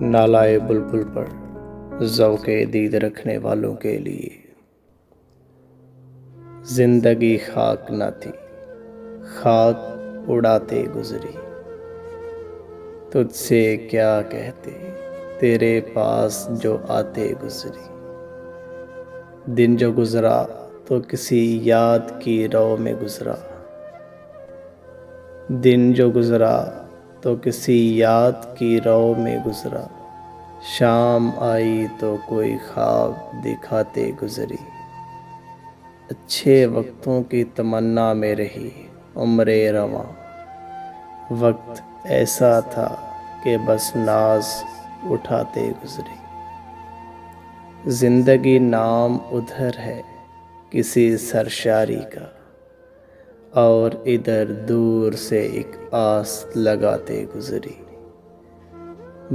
نالائے بلبل پر ذوق دید رکھنے والوں کے لیے زندگی خاک نہ تھی، خاک اڑاتے گزری۔ تجھ سے کیا کہتے تیرے پاس جو آتے گزری۔ دن جو گزرا تو کسی یاد کی رو میں گزرا، دن جو گزرا تو کسی یاد کی رو میں گزرا۔ شام آئی تو کوئی خواب دکھاتے گزری۔ اچھے وقتوں کی تمنا میں رہی عمر رواں، وقت ایسا تھا کہ بس ناز اٹھاتے گزری۔ زندگی نام ادھر ہے کسی سرشاری کا، اور ادھر دور سے ایک آس لگاتے گزری۔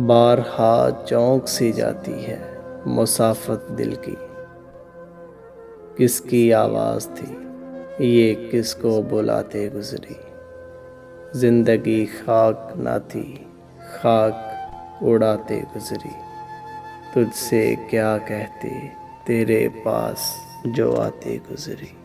بارہا چونک سی جاتی ہے مسافت دل کی، کس کی آواز تھی یہ کس کو بلاتے گزری۔ زندگی خاک نہ تھی، خاک اڑاتے گزری۔ تجھ سے کیا کہتے تیرے پاس جو آتے گزری۔